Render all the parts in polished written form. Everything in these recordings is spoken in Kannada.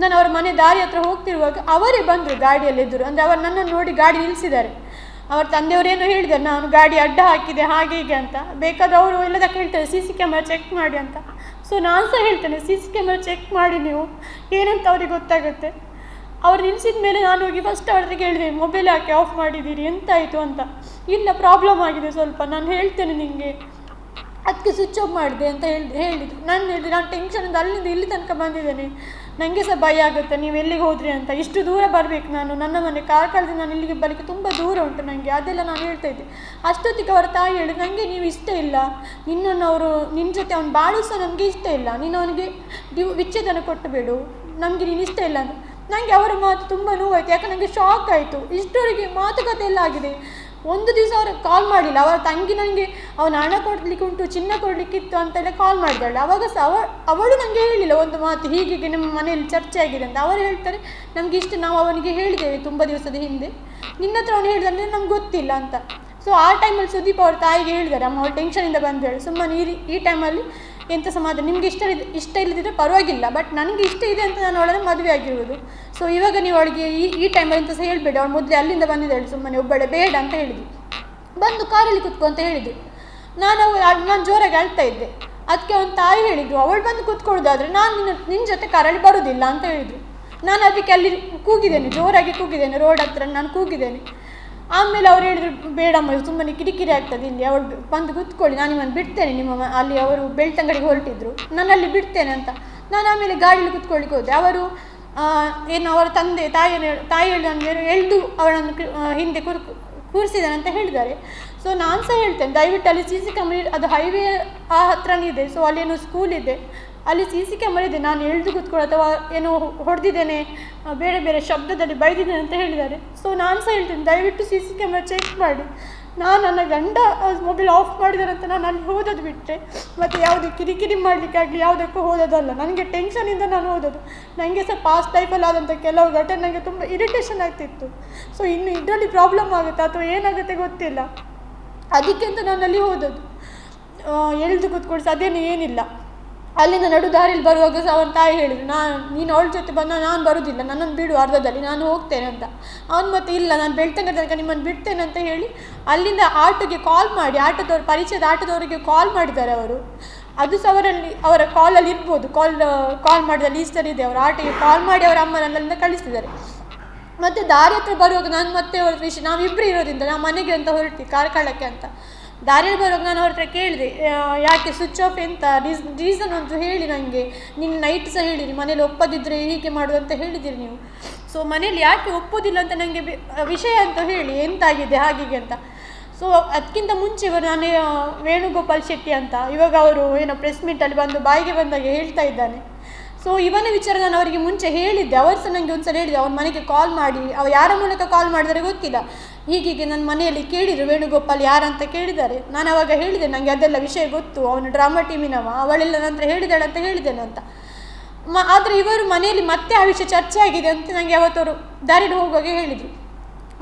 ನಾನು ಅವರ ಮನೆ ದಾರಿ ಹತ್ರ ಹೋಗ್ತಿರುವಾಗ ಅವರೇ ಬಂದರು ಗಾಡಿಯಲ್ಲಿ ಎದುರು. ಅಂದರೆ ಅವರು ನನ್ನನ್ನು ನೋಡಿ ಗಾಡಿ ನಿಲ್ಲಿಸಿದ್ದಾರೆ. ಅವ್ರ ತಂದೆಯವರೇನೋ ಹೇಳಿದ್ದಾರೆ, ನಾನು ಗಾಡಿ ಅಡ್ಡ ಹಾಕಿದೆ ಹಾಗೆ ಹೀಗೆ ಅಂತ. ಬೇಕಾದ್ರೆ ಅವರು ಎಲ್ಲದಕ್ಕೆ ಹೇಳ್ತಾರೆ CC ಕ್ಯಾಮರಾ ಚೆಕ್ ಮಾಡಿ ಅಂತ. ಸೊ ನಾನು ಸಹ ಹೇಳ್ತೇನೆ, CC ಕ್ಯಾಮರಾ ಚೆಕ್ ಮಾಡಿ ನೀವು, ಏನಂತ ಅವ್ರಿಗೆ ಗೊತ್ತಾಗುತ್ತೆ. ಅವ್ರು ನಿಲ್ಲಿಸಿದ ಮೇಲೆ ನಾನು ಹೋಗಿ ಫಸ್ಟ್ ಅವ್ರ ಹತ್ರ ಕೇಳಿದೆ, ಮೊಬೈಲ್ ಯಾಕೆ ಆಫ್ ಮಾಡಿದ್ದೀರಿ, ಎಂತಾಯಿತು ಅಂತ. ಇಲ್ಲ, ಪ್ರಾಬ್ಲಮ್ ಆಗಿದೆ ಸ್ವಲ್ಪ, ನಾನು ಹೇಳ್ತೇನೆ ನಿಮಗೆ, ಅದಕ್ಕೆ ಸ್ವಿಚ್ ಆಫ್ ಮಾಡಿದೆ ಅಂತ ಹೇಳಿದ್ರು. ನಾನು ಹೇಳಿದೆ, ನಾನು ಟೆನ್ಷನಿಂದ ಅಲ್ಲಿಂದ ಇಲ್ಲಿ ತನಕ ಬಂದಿದ್ದೇನೆ, ನನಗೆ ಸಹ ಭಯ ಆಗುತ್ತೆ ನೀವು ಎಲ್ಲಿಗೆ ಹೋದ್ರಿ ಅಂತ. ಇಷ್ಟು ದೂರ ಬರಬೇಕು ನಾನು, ನನ್ನ ಮನೆ ಕಾರ್ಕಳದಿಂದ ನಾನು ಇಲ್ಲಿಗೆ ಬರಲಿಕ್ಕೆ ತುಂಬ ದೂರ ಉಂಟು ನನಗೆ, ಅದೆಲ್ಲ ನಾನು ಹೇಳ್ತಾ ಇದ್ದೆ. ಅಷ್ಟೊತ್ತಿಗೆ ಅವರ ತಾಯಿ ಹೇಳಿ, ನನಗೆ ನೀವು ಇಷ್ಟ ಇಲ್ಲ, ನಿನ್ನನ್ನು ಅವರು ನಿನ್ನ ಜೊತೆ ಅವ್ನು ಬಾಳು ಸಹ ನಮಗೆ ಇಷ್ಟ ಇಲ್ಲ, ನೀನು ಅವನಿಗೆ ವಿಚ್ಛೇದನ ಕೊಟ್ಟಬೇಡು, ನಮಗೆ ನೀನು ಇಷ್ಟ ಇಲ್ಲ ಅಂತ. ನನಗೆ ಅವರ ಮಾತು ತುಂಬ ನೋವಾಯಿತು, ಯಾಕೆ ನನಗೆ ಶಾಕ್ ಆಯಿತು. ಇಷ್ಟವರೆಗೆ ಮಾತುಕತೆ ಎಲ್ಲ ಆಗಿದೆ, ಒಂದು ದಿವಸ ಅವರು ಕಾಲ್ ಮಾಡಲಿಲ್ಲ. ಅವರ ತಂಗಿ ನನಗೆ ಅವನ ಹಣ ಕೊಡಲಿಕ್ಕೆ ಉಂಟು, ಚಿನ್ನ ಕೊಡಲಿಕ್ಕಿತ್ತು ಅಂತೆಲ್ಲ ಕಾಲ್ ಮಾಡಿದಾಳೆ. ಆವಾಗ ಸಹ ಅವಳು ನನಗೆ ಹೇಳಿಲ್ಲ ಒಂದು ಮಾತು, ಹೀಗೆ ನಮ್ಮ ಮನೆಯಲ್ಲಿ ಚರ್ಚೆ ಆಗಿದೆ ಅಂತ. ಅವರು ಹೇಳ್ತಾರೆ, ನಮಗೆ ಇಷ್ಟು ನಾವು ಅವನಿಗೆ ಹೇಳಿದ್ದೇವೆ ತುಂಬ ದಿವಸದ ಹಿಂದೆ, ನಿನ್ನ ಹತ್ರ ಅವನು ಹೇಳಿದ್ರೆ ನಮ್ಗೆ ಗೊತ್ತಿಲ್ಲ ಅಂತ. ಸೊ ಆ ಟೈಮಲ್ಲಿ ಸುದೀಪ್ ಅವ್ರ ತಾಯಿಗೆ ಹೇಳಿದ್ದಾರೆ, ಅಮ್ಮ ಅವ್ರು ಟೆನ್ಷನಿಂದ ಬಂದೇಳು, ಸುಮ್ಮನೆ ಈ ಟೈಮಲ್ಲಿ ಎಂಥ ಸಮಾಧಾನ, ನಿಮಗೆ ಇಷ್ಟ ಇಲ್ಲದಿದ್ದರೆ ಪರವಾಗಿಲ್ಲ, ಬಟ್ ನನಗೆ ಇಷ್ಟ ಇದೆ ಅಂತ ನಾನು ಅವಳನ್ನು ಮದುವೆ ಆಗಿರುವುದು. ಸೊ ಇವಾಗ ನೀವು ಅವಳಿಗೆ ಈ ಟೈಮಲ್ಲಿ ಅಂತ ಸಹ ಹೇಳಬೇಡಿ, ಅವಳು ಮೊದಲೇ ಅಲ್ಲಿಂದ ಬಂದಿದ್ದಾಳೆ, ಸುಮ್ಮನೆ ಒಬ್ಬಳೆ ಬೇಡ ಅಂತ ಹೇಳಿದ್ವಿ. ಬಂದು ಕಾರಲ್ಲಿ ಕೂತ್ಕೊ ಅಂತ ಹೇಳಿದ್ರು. ನಾನು ಜೋರಾಗಿ ಅಳ್ತಾ ಇದ್ದೆ. ಅದಕ್ಕೆ ಅವನ ತಾಯಿ ಹೇಳಿದ್ರು, ಅವಳು ಬಂದು ಕೂತ್ಕೊಳ್ಳೋದಾದರೆ ನಾನು ನಿನ್ನ ಜೊತೆ ಕಾರಲ್ಲಿ ಬರೋದಿಲ್ಲ ಅಂತ ಹೇಳಿದ್ರು. ನಾನು ಅದಕ್ಕೆ ಅಲ್ಲಿ ಕೂಗಿದ್ದೇನೆ, ಜೋರಾಗಿ ಕೂಗಿದ್ದೇನೆ, ರೋಡ್ ಹತ್ರ ನಾನು ಕೂಗಿದ್ದೇನೆ. ಆಮೇಲೆ ಅವ್ರು ಹೇಳಿದ್ರು, ಬೇಡಮ್ಮ ಸುಮ್ಮನೆ ಕಿರಿಕಿರಿ ಆಗ್ತದೆ ಇಲ್ಲಿ, ಅವಳು ಬಂದು ಕೂತ್ಕೊಳ್ಳಿ, ನಾನು ನಿಮ್ಮನ್ನು ಬಿಡ್ತೇನೆ, ಅಲ್ಲಿ ಅವರು ಬೆಳ್ತಂಗಡಿಗೆ ಹೊರಟಿದ್ರು, ನಾನು ಅಲ್ಲಿ ಬಿಡ್ತೇನೆ ಅಂತ. ನಾನು ಆಮೇಲೆ ಗಾಡಿಯಲ್ಲಿ ಕೂತ್ಕೊಳ್ಳಿಕ್ಕೆ ಹೋದೆ. ಅವರು ಏನು ಅವರ ತಾಯಿ ನನಗೆ ಎಳೆದು ಅವಳನ್ನು ಹಿಂದೆ ಕೂರಿಸಿದ್ದಾನೆ ಅಂತ ಹೇಳಿದ್ದಾರೆ. ಸೊ ನಾನು ಸಹ ಹೇಳ್ತೇನೆ, ದಯವಿಟ್ಟು ಅಲ್ಲಿ CC ಕ್ಯಾಮರಾ, ಅದು ಹೈವೇ ಆ ಹತ್ರನೇ ಇದೆ, ಸೊ ಅಲ್ಲೇನೋ ಸ್ಕೂಲ್ ಇದೆ, ಅಲ್ಲಿ CC ಕ್ಯಾಮರಾ ಇದೆ, ನಾನು ಎಳೆದು ಕೂತ್ಕೊಳ್ಳೋ ಅಥವಾ ಏನೋ ಹೊಡೆದಿದ್ದೇನೆ, ಬೇರೆ ಬೇರೆ ಶಬ್ದದಲ್ಲಿ ಬೈದಿದ್ದೇನೆ ಅಂತ ಹೇಳಿದ್ದಾರೆ. ಸೊ ನಾನು ಸಹ ಹೇಳ್ತೇನೆ, ದಯವಿಟ್ಟು CC ಕ್ಯಾಮರಾ ಚೆಕ್ ಮಾಡಿ. ನನ್ನ ಗಂಡ ಮೊಬೈಲ್ ಆಫ್ ಮಾಡಿದ್ದಾರೆ ಅಂತ ನಾನು ಅಲ್ಲಿ ಹೋದದ್ದು ಬಿಟ್ಟರೆ ಮತ್ತು ಯಾವುದೇ ಕಿರಿಕಿರಿ ಮಾಡಲಿಕ್ಕಾಗಲಿ ಯಾವುದಕ್ಕೂ ಹೋದದಲ್ಲ. ನನಗೆ ಟೆನ್ಷನಿಂದ ನಾನು ಹೋದದ್ದು. ನನಗೆ ಸಹ ಪಾಸ್ಟ್ ಲೈಫಲ್ಲಿ ಆದಂಥ ಕೆಲವು ಘಟನೆ ನನಗೆ ತುಂಬ ಇರಿಟೇಷನ್ ಆಗ್ತಿತ್ತು. ಸೊ ಇನ್ನು ಇದರಲ್ಲಿ ಪ್ರಾಬ್ಲಮ್ ಆಗುತ್ತೆ ಅಥವಾ ಏನಾಗುತ್ತೆ ಗೊತ್ತಿಲ್ಲ, ಅದಕ್ಕೆ ಅಂತ ನಾನು ಅಲ್ಲಿ ಹೋದದ್ದು. ಎಳೆದು ಕೂತ್ಕೊಳ್ಸಿ ಅದೇನು ಏನಿಲ್ಲ. ಅಲ್ಲಿಂದ ನಡು ದಾರಿಯಲ್ಲಿ ಬರುವಾಗ ಸಹ ಅವನ ತಾಯಿ ಹೇಳಿದ್ರು, ನೀನು ಅವಳ ಜೊತೆ ಬಂದ, ನಾನು ಬರೋದಿಲ್ಲ, ನನ್ನನ್ನು ಬಿಡು ಅರ್ಧದಲ್ಲಿ, ನಾನು ಹೋಗ್ತೇನೆ ಅಂತ. ಅವನು ಮತ್ತೆ ಇಲ್ಲ, ನಾನು ಬೆಳ್ತಂಗಡಿ ತನಕ ನಿಮ್ಮನ್ನು ಬಿಡ್ತೇನೆ ಅಂತ ಹೇಳಿ ಅಲ್ಲಿಂದ ಆಟೋಗೆ ಕಾಲ್ ಮಾಡಿ, ಪರಿಚಯದ ಆಟೋದವರಿಗೆ ಕಾಲ್ ಮಾಡಿದ್ದಾರೆ ಅವರು. ಅದು ಸಹ ಅವರ ಕಾಲಲ್ಲಿ ಇರ್ಬೋದು, ಕಾಲ್ ಮಾಡಿದ ಲೀಸ್ಟರ್ ಇದೆ, ಅವರ ಆಟೋಗೆ ಕಾಲ್ ಮಾಡಿ ಅವರ ಅಮ್ಮನಲ್ಲಿಂದ ಕಳಿಸ್ತಿದ್ದಾರೆ. ಮತ್ತು ದಾರಿ ಹತ್ರ ಬರುವಾಗ ನಾನು ಮತ್ತೆ ಅವ್ರ ವಿಷಯ, ನಾವಿಬ್ಬರು ಇರೋದ್ರಿಂದ ನಾವು ಮನೆಗೆ ಅಂತ ಹೊರಡ್ತೀವಿ ಕಾರ್ಕಳಕ್ಕೆ ಅಂತ. ದಾರಿಯಲ್ಲಿ ಬರುವಾಗ ನಾನು ಅವ್ರ ಹತ್ರ ಕೇಳಿದೆ, ಯಾಕೆ ಸ್ವಿಚ್ ಆಫ್ ಎಂತ ರೀಸನ್ ಅಂತ ಹೇಳಿ ನನಗೆ. ನಿನ್ನ ನೈಟ್ ಸಹ ಹೇಳಿರಿ, ಮನೇಲಿ ಒಪ್ಪದಿದ್ದರೆ ಹೀಗೆ ಮಾಡೋದು ಅಂತ ಹೇಳಿದ್ದೀರಿ ನೀವು. ಸೊ ಮನೇಲಿ ಯಾಕೆ ಒಪ್ಪೋದಿಲ್ಲ ಅಂತ ನನಗೆ ವಿಷಯ ಅಂತ ಹೇಳಿ, ಎಂತಾಗಿದೆ ಹಾಗೆ ಅಂತ. ಸೊ ಅದಕ್ಕಿಂತ ಮುಂಚೆ ನಾನು ವೇಣುಗೋಪಾಲ್ ಶೆಟ್ಟಿ ಅಂತ, ಇವಾಗ ಅವರು ಏನೋ ಪ್ರೆಸ್ ಮೀಟಲ್ಲಿ ಬಂದು ಬಾಯಿಗೆ ಬಂದಾಗ ಹೇಳ್ತಾ ಇದ್ದಾನೆ. ಸೊ ಇವನ ವಿಚಾರ ನಾನು ಅವರಿಗೆ ಮುಂಚೆ ಹೇಳಿದ್ದೆ. ಅವರು ಸಹ ನನಗೆ ಒಂದು ಸಲ ಹೇಳಿದೆ, ಅವನ ಮನೆಗೆ ಕಾಲ್ ಮಾಡಿ, ಯಾರ ಮೂಲಕ ಕಾಲ್ ಮಾಡಿದರೆ ಗೊತ್ತಿಲ್ಲ, ಹೀಗೀಗೆ ನನ್ನ ಮನೆಯಲ್ಲಿ ಕೇಳಿದರು ವೇಣುಗೋಪಾಲ್ ಯಾರಂತ ಕೇಳಿದ್ದಾರೆ. ನಾನು ಅವಾಗ ಹೇಳಿದೆ, ನನಗೆ ಅದೆಲ್ಲ ವಿಷಯ ಗೊತ್ತು, ಅವನು ಡ್ರಾಮಾ ಟೀಮಿನವ, ಅವಳೆಲ್ಲ ನಂತರ ಹೇಳಿದಾಳೆ ಅಂತ ಹೇಳಿದ್ದೇನೆ ಅಂತ. ಆದರೆ ಇವರು ಮನೆಯಲ್ಲಿ ಮತ್ತೆ ಆ ವಿಷಯ ಚರ್ಚೆ ಆಗಿದೆ ಅಂತ ನನಗೆ ಅವತ್ತವರು ದಾರಿಯಲ್ಲಿ ಹೋಗುವಾಗ ಹೇಳಿದರು.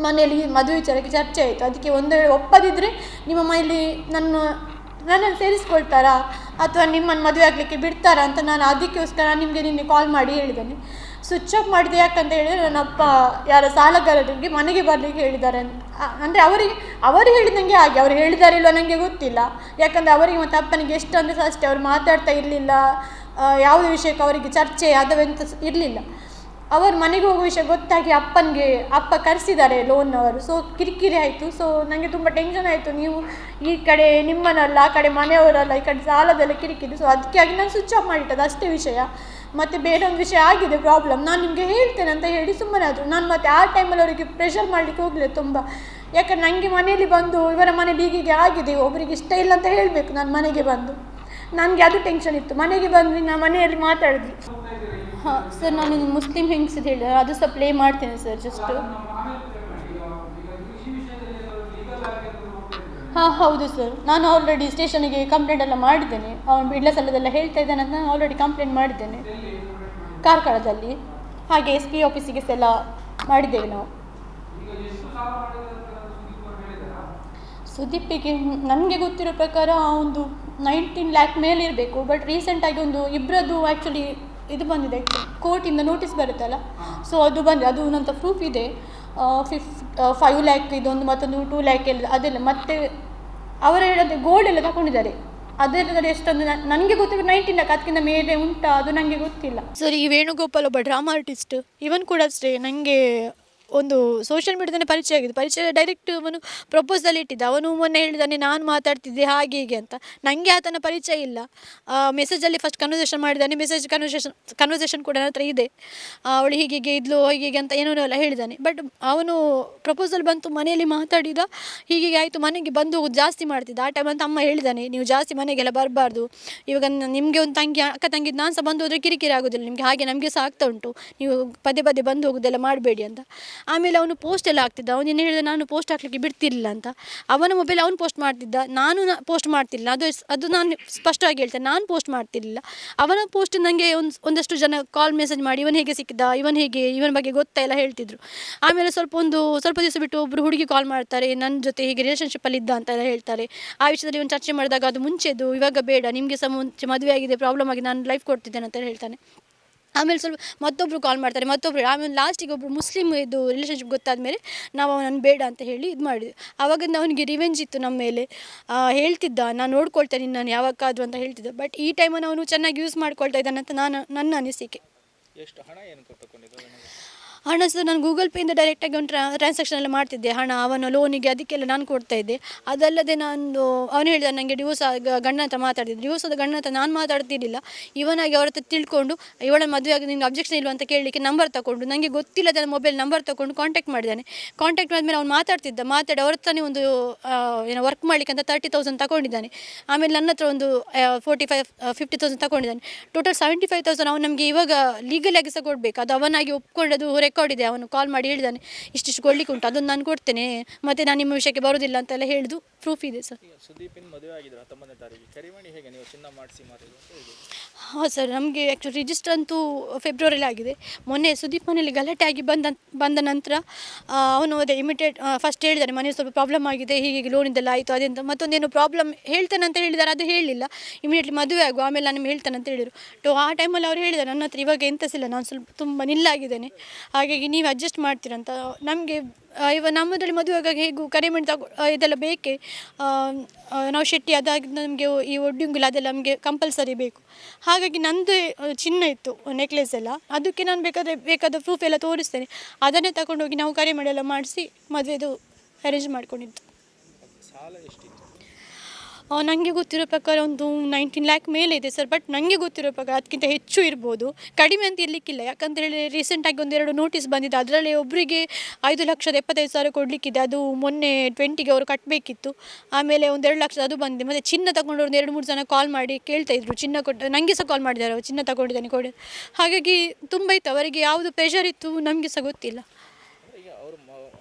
ಮನೆಯಲ್ಲಿ ಮದುವೆ ವಿಚಾರಕ್ಕೆ ಚರ್ಚೆ ಆಯಿತು, ಅದಕ್ಕೆ ಒಂದು ವೇಳೆ ಒಪ್ಪದಿದ್ದರೆ ನಿಮ್ಮ ಮನೆಯಲ್ಲಿ ನನ್ನನ್ನು ಸೇರಿಸ್ಕೊಳ್ತಾರಾ ಅಥವಾ ನಿಮ್ಮನ್ನು ಮದುವೆ ಆಗಲಿಕ್ಕೆ ಬಿಡ್ತಾರಾ ಅಂತ ನಾನು ಅದಕ್ಕೋಸ್ಕರ ನಿಮಗೆ ನಿನ್ನೆ ಕಾಲ್ ಮಾಡಿ ಹೇಳಿದ್ದೇನೆ. ಸ್ವಿಚ್ ಆಫ್ ಮಾಡಿದೆ ಯಾಕಂತ ಹೇಳಿದರೆ, ನನ್ನ ಅಪ್ಪ ಯಾರ ಸಾಲಗಾರರಿಗೆ ಮನೆಗೆ ಬರಲಿಕ್ಕೆ ಹೇಳಿದ್ದಾರೆ. ಅಂದರೆ ಅವರು ಹೇಳಿದಂಗೆ ಹಾಗೆ, ಅವರು ಹೇಳಿದ್ದಾರೆ ಇಲ್ವ ನನಗೆ ಗೊತ್ತಿಲ್ಲ, ಯಾಕಂದರೆ ಅವರಿಗೆ ಮತ್ತು ಅಪ್ಪನಿಗೆ ಎಷ್ಟು ಅಂದರೆ ಸಹ ಅಷ್ಟೇ, ಅವರು ಮಾತಾಡ್ತಾ ಇರಲಿಲ್ಲ, ಯಾವುದೇ ವಿಷಯಕ್ಕೆ ಅವರಿಗೆ ಚರ್ಚೆ ಅದವೆಂತ ಇರಲಿಲ್ಲ. ಅವರು ಮನೆಗೆ ಹೋಗುವ ವಿಷಯ ಗೊತ್ತಾಗಿ ಅಪ್ಪ ಕರೆಸಿದ್ದಾರೆ ಲೋನ್ನವರು. ಸೊ ಕಿರಿಕಿರಿ ಆಯಿತು. ಸೊ ನನಗೆ ತುಂಬ ಟೆನ್ಷನ್ ಆಯಿತು, ನೀವು ಈ ಕಡೆ ನಿಮ್ಮನ್ನಲ್ಲ, ಆ ಕಡೆ ಮನೆಯವರಲ್ಲ, ಈ ಕಡೆ ಸಾಲದೆಲ್ಲ ಕಿರಿಕಿರಿ. ಸೊ ಅದಕ್ಕಾಗಿ ನಾನು ಸ್ವಿಚ್ ಆಫ್ ಮಾಡಿಟ್ಟದ್ದು ಅಷ್ಟೇ ವಿಷಯ. ಮತ್ತು ಬೇರೆ ಒಂದು ವಿಷಯ ಆಗಿದೆ ಪ್ರಾಬ್ಲಮ್, ನಾನು ನಿಮಗೆ ಹೇಳ್ತೇನೆ ಅಂತ ಹೇಳಿ ಸುಮ್ಮನೆ ಆದರು. ನಾನು ಮತ್ತೆ ಆ ಟೈಮಲ್ಲಿ ಅವರಿಗೆ ಪ್ರೆಷರ್ ಮಾಡಲಿಕ್ಕೆ ಹೋಗಲಿಲ್ಲ ತುಂಬ, ಯಾಕಂದ್ರೆ ನನಗೆ ಮನೆಯಲ್ಲಿ ಬಂದು ಇವರ ಮನೇಲಿ ಹೀಗೆ ಆಗಿದೆ, ಒಬ್ಬರಿಗೆ ಇಷ್ಟ ಇಲ್ಲ ಅಂತ ಹೇಳಬೇಕು ನಾನು ಮನೆಗೆ ಬಂದು, ನನಗೆ ಅದು ಟೆನ್ಷನ್ ಇತ್ತು. ಮನೆಗೆ ಬಂದು ನಾನು ಮನೆಯಲ್ಲಿ ಮಾತಾಡಿದ್ವಿ. ಹಾಂ ಸರ್, ನಾನು ಮುಸ್ಲಿಂ ಹೆಂಗ್ಸಿದ್ದು ಹೇಳಿದೆ, ಅದು ಸಹ ಪ್ಲೇ ಮಾಡ್ತೇನೆ ಸರ್ ಜಸ್ಟು. ಹಾಂ ಹೌದು ಸರ್, ನಾನು ಆಲ್ರೆಡಿ ಸ್ಟೇಷನಿಗೆ ಕಂಪ್ಲೇಂಟ್ ಎಲ್ಲ ಮಾಡಿದ್ದೇನೆ. ಅವನು ಬಿಡ್ಲ ಸಲ್ಲದೆಲ್ಲ ಹೇಳ್ತಾ ಇದ್ದಾನೆ ಅಂತ ನಾನು ಆಲ್ರೆಡಿ ಕಂಪ್ಲೇಂಟ್ ಮಾಡಿದ್ದೇನೆ ಕಾರ್ಕಳದಲ್ಲಿ. ಹಾಗೆ SP ಆಫೀಸಿಗೆ ಸಹ ಎಲ್ಲ ಮಾಡಿದ್ದೇವೆ ನಾವು. ಸುದೀಪಿಗೆ ನನಗೆ ಗೊತ್ತಿರೋ ಪ್ರಕಾರ ಒಂದು 19 lakh ಮೇಲೆ ಇರಬೇಕು. ಬಟ್ ರೀಸೆಂಟಾಗಿ ಒಂದು ಇಬ್ಬರದ್ದು ಆ್ಯಕ್ಚುಲಿ ಇದು ಬಂದಿದೆ, ಕೋರ್ಟಿಂದ ನೋಟಿಸ್ ಬರುತ್ತಲ್ಲ, ಸೊ ಅದು ಬಂದಿದೆ. ಅದು ನಂತರ ಪ್ರೂಫ್ ಇದೆ. 5 ಲ್ಯಾಕ್ ಇದೊಂದು, ಮತ್ತೊಂದು 2 ಲ್ಯಾಕ್ ಎಲ್ಲ ಅದೆಲ್ಲ. ಮತ್ತು ಅವರ ಹೇಳೋದು ಗೋಲ್ಡ್ ಎಲ್ಲ ತಗೊಂಡಿದ್ದಾರೆ. ಅದೆಲ್ಲ ಎಷ್ಟೊಂದು ನನಗೆ ಗೊತ್ತಿರೋ 19 ಲ್ಯಾಕ್, ಅದಕ್ಕಿಂತ ಮೇಲೆ ಉಂಟಾ ಅದು ನನಗೆ ಗೊತ್ತಿಲ್ಲ. ಸರಿ, ಈ ವೇಣುಗೋಪಾಲ್ ಒಬ್ಬ ಡ್ರಾಮಾ ಆರ್ಟಿಸ್ಟ್. ಇವನ್ ಕೂಡ ಅಷ್ಟೇ, ನನಗೆ ಒಂದು ಸೋಷಿಯಲ್ ಮೀಡಿಯಾದಲ್ಲಿ ಪರಿಚಯ ಆಗಿದೆ. ಪರಿಚಯ ಡೈರೆಕ್ಟ್ ಅವನು ಪ್ರಪೋಸಲ್ ಇಟ್ಟಿದ್ದ. ಅವನು ಮೊನ್ನೆ ಹೇಳಿದಾನೆ ನಾನು ಮಾತಾಡ್ತಿದ್ದೆ ಹಾಗೆ ಹೀಗೆ ಅಂತ. ನನಗೆ ಆತನ ಪರಿಚಯ ಇಲ್ಲ. ಮೆಸೇಜಲ್ಲಿ ಫಸ್ಟ್ ಕನ್ವರ್ಸೇಷನ್ ಮಾಡಿದ್ದಾನೆ. ಕನ್ವರ್ಸೇಷನ್ ಕೂಡ ನನ್ನ ಹತ್ರ ಇದೆ. ಅವಳು ಹೀಗೆ ಇದ್ಲು ಹೀಗೆ ಅಂತ ಏನೋ ಎಲ್ಲ ಹೇಳಿದ್ದಾನೆ. ಬಟ್ ಅವನು ಪ್ರಪೋಸಲ್ ಬಂತು, ಮನೆಯಲ್ಲಿ ಮಾತಾಡಿದ, ಹೀಗೆ ಆಯಿತು, ಮನೆಗೆ ಬಂದು ಹೋಗೋದು ಜಾಸ್ತಿ ಮಾಡ್ತಿದ್ದ. ಆ ಟೈಮ್ ಅಂತ ಅಮ್ಮ ಹೇಳಿದ್ದಾನೆ, ನೀವು ಜಾಸ್ತಿ ಮನೆಗೆಲ್ಲ ಬರಬಾರ್ದು. ಇವಾಗ ನಿಮಗೆ ಒಂದು ಅಕ್ಕ ತಂಗಿ ನಾನು ಸಹ ಬಂದು ಹೋದರೆ ಕಿರಿಕಿರಿ ಆಗೋದಿಲ್ಲ ನಿಮಗೆ, ಹಾಗೆ ನಮಗೆ ಸಹ ಆಗ್ತಾ ಉಂಟು, ನೀವು ಪದೇ ಬಂದು ಹೋಗೋದೆಲ್ಲ ಮಾಡಬೇಡಿ ಅಂತ. ಆಮೇಲೆ ಅವನು ಪೋಸ್ಟ್ ಎಲ್ಲ ಆಗ್ತಿದ್ದ. ಅವನು ಏನು ಹೇಳಿದ, ನಾನು ಪೋಸ್ಟ್ ಹಾಕಲಿಕ್ಕೆ ಬಿಡ್ತಿರಲಿಲ್ಲ ಅಂತ. ಅವನ ಮೊಬೈಲ್ ಅವನು ಪೋಸ್ಟ್ ಮಾಡ್ತಿದ್ದ, ನಾನು ಪೋಸ್ಟ್ ಮಾಡ್ತಿಲ್ಲ. ಅದು ನಾನು ಸ್ಪಷ್ಟವಾಗಿ ಹೇಳ್ತೇನೆ, ನಾನು ಪೋಸ್ಟ್ ಮಾಡ್ತಿರಲಿಲ್ಲ. ಅವನ ಪೋಸ್ಟ್ ನನಗೆ ಒಂದಷ್ಟು ಜನ ಕಾಲ್ ಮೆಸೇಜ್ ಮಾಡಿ ಇವನು ಹೇಗೆ ಸಿಕ್ಕಿದ್ದ, ಇವನ ಬಗ್ಗೆ ಗೊತ್ತಾ ಎಲ್ಲ ಹೇಳ್ತಿದ್ರು. ಆಮೇಲೆ ಸ್ವಲ್ಪ ದಿವಸ ಬಿಟ್ಟು ಒಬ್ಬರು ಹುಡುಗಿ ಕಾಲ್ ಮಾಡ್ತಾರೆ, ನನ್ನ ಜೊತೆ ಹೀಗೆ ರಿಲೇಷನ್ಶಿಪ್ಪಲ್ಲಿ ಇದ್ದ ಅಂತ ಎಲ್ಲ ಹೇಳ್ತಾರೆ. ಆ ವಿಷಯದಲ್ಲಿ ಇವನು ಚರ್ಚೆ ಮಾಡಿದಾಗ ಅದು ಮುಂಚೆದು, ಇವಾಗ ಬೇಡ, ನಿಮಗೆ ಸಹ ಮುಂಚೆ ಮದುವೆ ಆಗಿದೆ, ಪ್ರಾಬ್ಲಮ್ ಆಗಿದೆ, ನಾನು ಲೈಫ್ ಕೊಡ್ತಿದ್ದೇನೆ ಅಂತ ಹೇಳ್ತಾನೆ. ಆಮೇಲೆ ಮತ್ತೊಬ್ಬರು ಕಾಲ್ ಮಾಡ್ತಾರೆ, ಆಮೇಲೆ ಲಾಸ್ಟಿಗೆ ಒಬ್ಬರು ಮುಸ್ಲಿಮ್ ಇದು ರಿಲೇಷನ್ಶಿಪ್ ಗೊತ್ತಾದ ಮೇಲೆ ನಾವು ಅವನನ್ನು ಬೇಡ ಅಂತ ಹೇಳಿ ಇದು ಮಾಡಿದ್ವಿ. ಆವಾಗಿಂದ ಅವನಿಗೆ ರಿವೆಂಜ್ ಇತ್ತು ನಮ್ಮ ಮೇಲೆ. ಹೇಳ್ತಿದ್ದ, ನಾನು ನೋಡ್ಕೊಳ್ತೇನೆ ನಾನು ಯಾವಾಗಾದರೂ ಅಂತ ಹೇಳ್ತಿದ್ದ. ಬಟ್ ಈ ಟೈಮನ್ನು ಅವನು ಚೆನ್ನಾಗಿ ಯೂಸ್ ಮಾಡ್ಕೊಳ್ತಾ ಇದ್ದಾನೆ ಅಂತ ನನ್ನ ಅನಿಸಿಕೆ. ಎಷ್ಟು ಹಣ ಏನು ತಗೊಂಡಿದ್ದ? ಹಣ ಸಹ ನಾನು ಗೂಗಲ್ ಪೇಯಿಂದ ಡೈರೆಕ್ಟಾಗಿ ಒಂದು ಟ್ರಾನ್ಸಾಕ್ಷನ್ ಎಲ್ಲ ಮಾಡ್ತಿದ್ದೆ. ಹಣ ಅವನ ಲೋನಿಗೆ ಅದಕ್ಕೆಲ್ಲ ನಾನು ಕೊಡ್ತಾ ಇದ್ದೆ. ಅದಲ್ಲದೆ ಅವನು ಹೇಳಿದ ನನಗೆ ಡಿವೋರ್ಸ್ ಗಂಡನ ಹತ್ರ ಮಾತಾಡಿದ್ದೆ. ಡಿವೋರ್ಸ್ ಆದ ಗಂಡನ ಹತ್ರ ನಾನು ಮಾತಾಡ್ತಿರಲಿಲ್ಲ. ಇವನಾಗಿ ಅವ್ರ ಹತ್ರ ತಿಳ್ಕೊಂಡು ಇವಳ ಮದುವೆ ಆಗಿ ನಿಮ್ಗೆ ಅಬ್ಜೆಕ್ಷನ್ ಇಲ್ವ ಅಂತ ಕೇಳಲಿಕ್ಕೆ ನಂಬರ್ ತಗೊಂಡು, ನನಗೆ ಗೊತ್ತಿಲ್ಲದ ಮೊಬೈಲ್ ನಂಬರ್ ತಗೊಂಡು ಕಾಂಟ್ಯಾಕ್ಟ್ ಮಾಡಿದ್ದಾನೆ. ಕಾಂಟ್ಯಾಕ್ಟ್ ಮಾಡಿದ್ಮೇಲೆ ಅವ್ನು ಮಾತಾಡಿ ಅವ್ರ ಹತ್ರನೇ ಒಂದು ಏನೋ ವರ್ಕ್ ಮಾಡಲಿಕ್ಕೆ ಅಂತ 30,000 ತಗೊಂಡಿದ್ದಾನೆ. ಆಮೇಲೆ ನನ್ನ ಹತ್ರ ಒಂದು 50,000 ತಗೊಂಡಿದ್ದಾನೆ. ಟೋಟಲ್ 75,000 ಅವನು ನಮಗೆ ಇವಾಗ ಲೀಗಲಾಗಿ ಸಹ ಕೊಡಬೇಕು. ಅದು ಅವನಾಗಿ ಒಪ್ಕೊಂಡದು ರೆಕಾರ್ಡ್ ಇದೆ. ಅವನು ಕಾಲ್ ಮಾಡಿ ಹೇಳಿದ್ದಾನೆ, ಇಷ್ಟಿಷ್ಟು ಕೊಡ್ಲಿಕ್ಕೆ ಉಂಟು, ಅದನ್ನು ನಾನು ಕೊಡ್ತೇನೆ, ಮತ್ತು ನಾನು ನಿಮ್ಮ ವಿಷಯಕ್ಕೆ ಬರೋದಿಲ್ಲ ಅಂತೆಲ್ಲ ಹೇಳಿದ್ದು ಪ್ರೂಫ್ ಇದೆ ಸರ್. ಸುದೀಪಿನ ಮದುವೆ ಆಗಿದ್ರು 19ನೇ ತಾರೀಕಿಗೆ, ಕರಿಮಣಿ ಹೇಗೆ ನೀವು ಚಿನ್ನ ಮಾಡಿಸಿ ಮಾರಿದ್ರು? ಹಾಂ ಸರ್, ನಮಗೆ ಆ್ಯಕ್ಚುಲಿ ರಿಜಿಸ್ಟರ್ ಅಂತೂ ಫೆಬ್ರವರಿಲಿ ಆಗಿದೆ. ಮೊನ್ನೆ ಸುದೀಪ್ ಮನೇಲಿ ಗಲಾಟೆ ಆಗಿ ಬಂದ ನಂತರ ಅವನು ಅದೇ ಇಮಿಡಿಯೇಟ್ ಫಸ್ಟ್ ಹೇಳಿದ್ದಾನೆ, ಮನೆ ಸ್ವಲ್ಪ ಪ್ರಾಬ್ಲಮ್ ಆಗಿದೆ, ಹೀಗೆ ಲೋನಿಂದೆಲ್ಲ ಆಯಿತು ಅದೆಂತ, ಮತ್ತೊಂದೇನು ಪ್ರಾಬ್ಲಮ್ ಹೇಳ್ತೇನೆ ಅಂತ ಹೇಳಿದ್ದಾರೆ, ಅದು ಹೇಳಲಿಲ್ಲ. ಇಮಿಡಿಯೇಟ್ಲಿ ಮದುವೆ ಆಗುವ, ಆಮೇಲೆ ನಾನು ನಿಮ್ಗೆ ಹೇಳ್ತೇನೆ ಅಂತ ಹೇಳಿದರು. ಆ ಟೈಮಲ್ಲಿ ಅವ್ರು ಹೇಳಿದ್ದಾರೆ, ನನ್ನ ಹತ್ರ ಇವಾಗ ಎಂತಸಿಲ್ಲ, ನಾನು ಸ್ವಲ್ಪ ತುಂಬ ನಿಲ್ಲಾಗಿದ್ದೇನೆ, ಹಾಗಾಗಿ ನೀವು ಅಡ್ಜಸ್ಟ್ ಮಾಡ್ತೀರಂತ. ನಮಗೆ ಇವಾಗ ನಮ್ಮದ್ರಲ್ಲಿ ಮದುವೆಗಾಗಿ ಹೇಗೂ ಕರಿಮಣಿ ಇದೆಲ್ಲ ಬೇಕೇ, ನಾವು ಶೆಟ್ಟಿ ಅದಾಗಿ ನಮಗೆ ಈ ಒಡ್ಡಿಂಗಿಲ್ಲ ಅದೆಲ್ಲ ನಮಗೆ ಕಂಪಲ್ಸರಿ ಬೇಕು. ಹಾಗಾಗಿ ನಂದು ಚಿನ್ನ ಇತ್ತು ನೆಕ್ಲೆಸ್ ಎಲ್ಲ, ಅದಕ್ಕೆ ನಾನು ಬೇಕಾದ ಪ್ರೂಫ್ ಎಲ್ಲ ತೋರಿಸ್ತೇನೆ, ಅದನ್ನೇ ತಗೊಂಡೋಗಿ ನಾವು ಕರಿಮಣಿ ಎಲ್ಲ ಮಾಡಿಸಿ ಮದುವೆದು ಅರೇಂಜ್ ಮಾಡ್ಕೊಂಡಿದ್ದು. ಸಾಲ ಎಷ್ಟಿತ್ತು? ನನಗೆ ಗೊತ್ತಿರೋ ಪ್ರಕಾರ ಒಂದು 19 ಲ್ಯಾಕ್ ಮೇಲೆ ಇದೆ ಸರ್. ಬಟ್ ನನಗೆ ಗೊತ್ತಿರೋ ಪ್ರಕಾರ ಅದಕ್ಕಿಂತ ಹೆಚ್ಚು ಇರ್ಬೋದು, ಕಡಿಮೆ ಅಂತ ಇರಲಿಕ್ಕಿಲ್ಲ. ಯಾಕಂತ ಹೇಳಿ ರೀಸೆಂಟಾಗಿ 1-2 ನೋಟಿಸ್ ಬಂದಿದೆ, ಅದರಲ್ಲಿ ಒಬ್ಬರಿಗೆ 5,75,000 ಕೊಡಲಿಕ್ಕಿದೆ, ಅದು ಮೊನ್ನೆ 20ಗೆ ಅವರು ಕಟ್ಟಬೇಕಿತ್ತು. ಆಮೇಲೆ 1-2 ಲಕ್ಷ ಅದು ಬಂದಿದೆ. ಮತ್ತು ಚಿನ್ನ ತಗೊಂಡವ್ರು 2-3 ಜನ ಕಾಲ್ ಮಾಡಿ ಕೇಳ್ತಾಯಿದ್ರು, ಚಿನ್ನ ಕೊಟ್ಟು ನನಗೆ ಸಹ ಕಾಲ್ ಮಾಡಿದ್ದಾರೆ, ಅವರು ಚಿನ್ನ ತಗೊಂಡಿದ್ದಾನೆ ಕೊಡಿ. ಹಾಗಾಗಿ ತುಂಬ ಇತ್ತು, ಅವರಿಗೆ ಯಾವುದು ಪ್ರೆಷರ್ ಇತ್ತು ನಮಗೆ ಸಹ ಗೊತ್ತಿಲ್ಲ.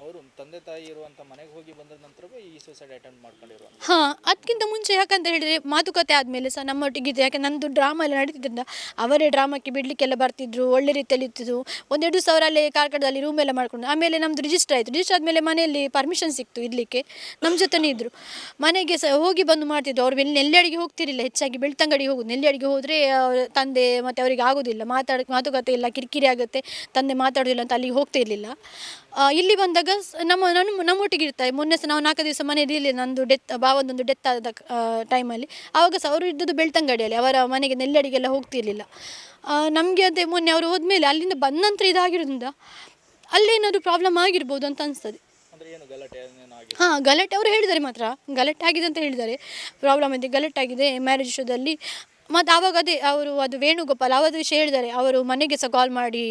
ಅವರು ತಂದೆ ತಾಯಿ ಇರುವಂಥ ಮನೆಗೆ ಹೋಗಿ ಬಂದ ನಂತರವೇ ಈ ಸೂಸೈಡ್ ಅಟೆಂಪ್ಟ್ ಮಾಡ್ಕೊಂಡಿರೋ? ಹಾಂ, ಅದಕ್ಕಿಂತ ಮುಂಚೆ ಯಾಕಂತ ಹೇಳಿದರೆ ಮಾತುಕತೆ ಆದಮೇಲೆ ಸಹ ನಮ್ಮೊಟ್ಟಿಗಿದ್ದು, ಯಾಕೆ ನಂದು ಡ್ರಾಮಾ ಎಲ್ಲ ನಡೀತಿದ್ದರಿಂದ ಅವರೇ ಡ್ರಾಮಾಕ್ಕೆ ಬಿಡಲಿಕ್ಕೆಲ್ಲ ಬರ್ತಿದ್ರು, ಒಳ್ಳೆ ರೀತಿಯಲ್ಲಿ ಇರ್ತಿದ್ರು. 1-2 ದಿವಸ ಅವರಲ್ಲೇ ಕಾರ್ಕಳದಲ್ಲಿ ರೂಮ್ ಎಲ್ಲ ಮಾಡ್ಕೊಂಡು, ಆಮೇಲೆ ನಮ್ಮದು ರಿಜಿಸ್ಟರ್ ಆಯಿತು. ರಿಜಿಸ್ಟರ್ ಆದಮೇಲೆ ಮನೆಯಲ್ಲಿ ಪರ್ಮಿಷನ್ ಸಿಕ್ತು ಇರಲಿಕ್ಕೆ, ನಮ್ಮ ಜೊತೆನೇ ಇದ್ದರು. ಮನೆಗೆ ಸಹ ಹೋಗಿ ಬಂದು ಮಾಡ್ತಿದ್ರು. ಅವ್ರು ನೆಲ್ಯಾಡಿಗೆ ಹೋಗ್ತಿರಲಿಲ್ಲ, ಹೆಚ್ಚಾಗಿ ಬೆಳ್ತಂಗಡಿಗೆ ಹೋಗೋದು. ನೆಲ್ಯಾಡಿಗೆ ಹೋದರೆ ತಂದೆ ಮತ್ತು ಅವರಿಗೆ ಆಗೋದಿಲ್ಲ, ಮಾತುಕತೆ ಇಲ್ಲ, ಕಿರಿಕಿರಿ ಆಗುತ್ತೆ, ತಂದೆ ಮಾತಾಡೋದಿಲ್ಲ ಅಂತ ಅಲ್ಲಿಗೆ ಹೋಗ್ತಾ ಇರಲಿಲ್ಲ. ಇಲ್ಲಿ ಬಂದಾಗ ನಮ್ಮೊಟ್ಟಿಗೆ ಇರ್ತಾರೆ. ಮೊನ್ನೆ ಸಹ ನಾವು 4 ದಿವಸ ಮನೆಯಲ್ಲಿ ಇಲ್ಲಿ ನಂದು ಭಾವನೊಂದು ಡೆತ್ ಆದ ಟೈಮಲ್ಲಿ, ಆವಾಗ ಸಹ ಅವರು ಇದ್ದದ್ದು ಬೆಳ್ತಂಗಡಿಯಲ್ಲಿ, ಅವರ ಮನೆಗೆ ನೆಲ್ಲಡಿಗೆಲ್ಲ ಹೋಗ್ತಿರ್ಲಿಲ್ಲ. ನಮಗೆ ಅದೇ ಮೊನ್ನೆ ಅವರು ಹೋದ್ಮೇಲೆ ಅಲ್ಲಿಂದ ಬಂದ ನಂತರ ಇದಾಗಿರೋದ್ರಿಂದ ಅಲ್ಲೇನಾದರೂ ಪ್ರಾಬ್ಲಮ್ ಆಗಿರ್ಬೋದು ಅಂತ ಅನಿಸ್ತದೆ. ಹಾಂ, ಗಲಾಟೆ ಅವರು ಹೇಳಿದ್ದಾರೆ, ಮಾತ್ರ ಗಲಾಟೆ ಆಗಿದೆ ಅಂತ ಹೇಳಿದ್ದಾರೆ, ಪ್ರಾಬ್ಲಮ್ ಇದೆ, ಗಲಾಟೆ ಆಗಿದೆ ಮ್ಯಾರೇಜ್ ವಿಷಯದಲ್ಲಿ. ಮತ್ತು ಆವಾಗ ಅದು ವೇಣುಗೋಪಾಲ್ ಅವರ ವಿಷಯ ಹೇಳಿದ್ದಾರೆ. ಅವರು ಮನೆಗೆ ಸಹ ಕಾಲ್ ಮಾಡಿ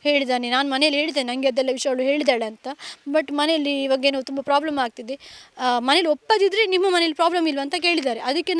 ಹೇಳಿದ್ದಾನೆ, ನಾನು ಮನೇಲಿ ಹೇಳಿದ್ದೇನೆ ನನಗೆ ಅದೆಲ್ಲ ವಿಷಯ ಅವಳು ಹೇಳಿದ್ದಾಳೆ ಅಂತ. ಬಟ್ ಮನೆಯಲ್ಲಿ ಇವಾಗೇನೋ ತುಂಬ ಪ್ರಾಬ್ಲಮ್ ಆಗ್ತಿದೆ, ಮನೇಲಿ ಒಪ್ಪದಿದ್ದರೆ ನಿಮ್ಮ ಮನೇಲಿ ಪ್ರಾಬ್ಲಮ್ ಇಲ್ವ ಅಂತ ಕೇಳಿದ್ದಾರೆ. ಅದಕ್ಕೆ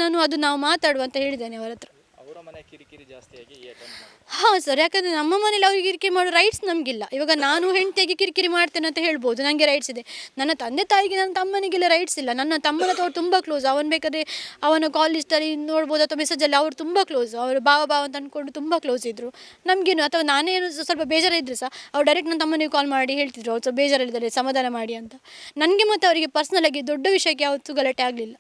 ನಾವು ಮಾತಾಡುವ ಅಂತ ಹೇಳಿದ್ದೇನೆ ಅವರ ಹತ್ರ. ಅವರ ಮನೆ ಕಿರಿಕಿರಿ ಜಾಸ್ತಿಯಾಗಿ ಈ ಅಟೆಂಪ್ಟ್ ಮಾಡಿ? ಹಾಂ ಸರ್, ಯಾಕಂದರೆ ನಮ್ಮ ಮನೇಲಿ ಅವ್ರಿಗೆ ಕಿರಿಕಿರಿ ಮಾಡೋ ರೈಟ್ಸ್ ನಮಗಿಲ್ಲ. ಇವಾಗ ನಾನು ಹೆಂಡತಿಯಾಗಿ ಕಿರಿಕಿರಿ ಮಾಡ್ತೇನೆ ಅಂತ ಹೇಳ್ಬೋದು, ನನಗೆ ರೈಟ್ಸ್ ಇದೆ. ನನ್ನ ತಂದೆ ತಾಯಿಗೆ ನನ್ನ ತಮ್ಮನಿಗೆಲ್ಲ ರೈಟ್ಸ್ ಇಲ್ಲ. ನನ್ನ ತಮ್ಮನ ಹತ್ರ ಅವ್ರು ತುಂಬ ಕ್ಲೋಸ್, ಅವನು ಬೇಕಾದರೆ ಅವನ ಕಾಲ್ ಲಿಸ್ಟಲ್ಲಿ ನೋಡ್ಬೋದು ಅಥವಾ ಮೆಸೇಜಲ್ಲಿ ಅವ್ರು ತುಂಬ ಕ್ಲೋಸ್, ಅವರು ಭಾವ ಅಂತ ಅಂದ್ಕೊಂಡು ತುಂಬ ಕ್ಲೋಸ್ ಇದ್ದರು. ನಮಗೇನು ಅಥವಾ ನಾನೇನು ಸ್ವಲ್ಪ ಬೇಜಾರಿದ್ದರೆ ಸಹ ಅವ್ರು ಡೈರೆಕ್ಟ್ ನನ್ನ ತಮ್ಮನಿಗೆ ಕಾಲ್ ಮಾಡಿ ಹೇಳ್ತಿದ್ರು, ಅವ್ರು ಸ್ವಲ್ಪ ಬೇಜಾರಲ್ಲಿದ್ದಾರೆ ಸಮಾಧಾನ ಮಾಡಿ ಅಂತ. ನನಗೆ ಮತ್ತು ಅವರಿಗೆ ಪರ್ಸ್ನಲಾಗಿ ದೊಡ್ಡ ವಿಷಯಕ್ಕೆ ಯಾವತ್ತೂ ಗಲಾಟೆ ಆಗಲಿಲ್ಲ.